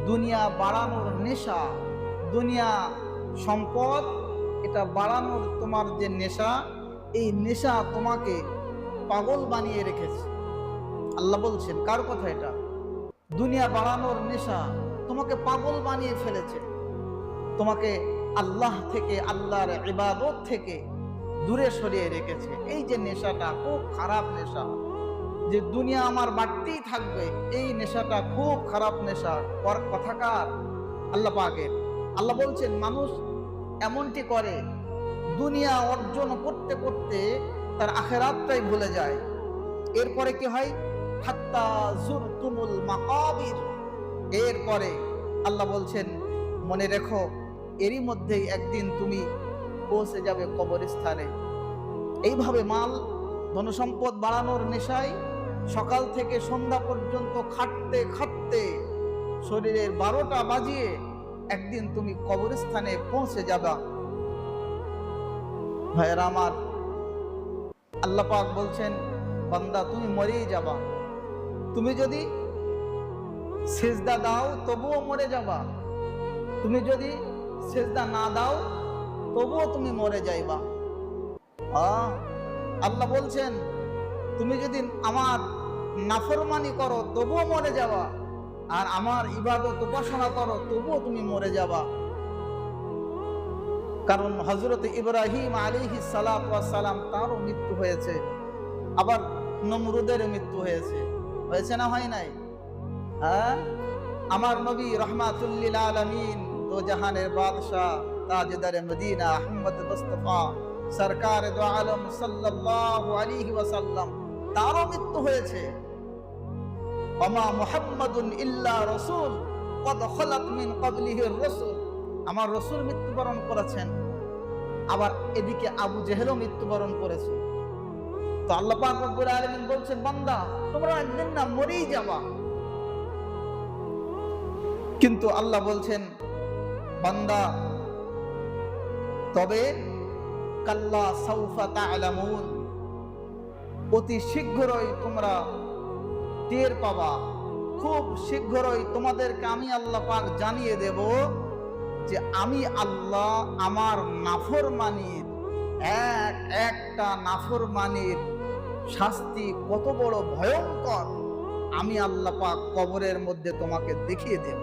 দুনিয়া বাড়ানোর নেশা, দুনিয়া সম্পদ এটা বাড়ানোর তোমার যে নেশা, এই নেশা তোমাকে পাগল বানিয়ে রেখেছে। আল্লাহ বলছেন, কার কথা এটা? দুনিয়া বাড়ানোর নেশা তোমাকে পাগল বানিয়ে ফেলেছে, তোমাকে আল্লাহ থেকে, আল্লাহর ইবাদত থেকে দূরে সরিয়ে রেখেছে। এই যে নেশাটা খুব খারাপ নেশা, যে দুনিয়া আমার বাড়তেই থাকবে, এই নেশাটা খুব খারাপ নেশা। কথাকার আল্লাহ পাকের। আল্লাহ বলছেন মানুষ এমনটি করে, দুনিয়া অর্জন করতে করতে তার আখিরাতটাই ভুলে যায়। এরপরে কি হয়? হাত্তা যুরতুমুল মাকাবির। এরপরে আল্লাহ বলছেন মনে রেখো, এরই মধ্যেই একদিন তুমি পৌঁছে যাবে কবরস্থানে। এইভাবে মাল ধনসম্পদ বাড়ানোর নেশায় সকাল থেকে সন্ধ্যা পর্যন্ত খাটতে খাটতে শরীরের 12টা বাজিয়ে একদিন তুমি কবরস্থানে পৌঁছে যাবা। ভাইয়েরা আমার, আল্লাহ পাক বলছেন বান্দা তুমি মরেই যাবা। তুমি যদি সিজদা দাও তবুও মরে যাবা, তুমি যদি সিজদা না দাও তবুও তুমি মরে যাইবা। আল্লাহ বলছেন তুমি যদি আমার নাফরমানি করো তবুও মরে যাবা, আর আমার ইবাদত উপাসনা করো তবুও তুমি মরে যাবা। কারণ হযরত ইব্রাহিম আলাইহিস সালাতু ওয়াস সালাম তারও মৃত্যু হয়েছে, আবার নমরুদের মৃত্যু হয়েছে। হয়েছে না হয় নাই? হ্যাঁ, আমার নবী রাহমাতুল লিল আলামিন, দো জাহানের বাদশা, তাজদারে মদিনা, আহমদ মুস্তাফা সরকার দো আলম সাল্লাল্লাহু আলাইহি ওয়াসাল্লাম, তারও মৃত্যু হয়েছে। ওমা মুহাম্মাদুন ইল্লা রাসূল কদ খালাত মিন ক্বাবলিহির রাসূল, আমার রাসূল মৃত্যুবরণ করেছেন। আবার এদিকে আবু জেহেলও মৃত্যুবরণ করেছে। তো আল্লাহ পাক রব্বুল আলামিন বলছেন বান্দা তোমরা একদিন না মরেই যাবা। কিন্তু আল্লাহ বলছেন বান্দা তবে কাল্লা সাউফা তা'লামুন, অতি শীঘ্রই তোমরা টের পাবা, খুব শীঘ্রই তোমাদেরকে আমি আল্লাহ পাক জানিয়ে দেব যে আমি আল্লাহ আমার নাফরমানির, একটা নাফরমানির শাস্তি কত বড় ভয়ঙ্কর আমি আল্লাহ পাক কবরের মধ্যে তোমাকে দেখিয়ে দেব।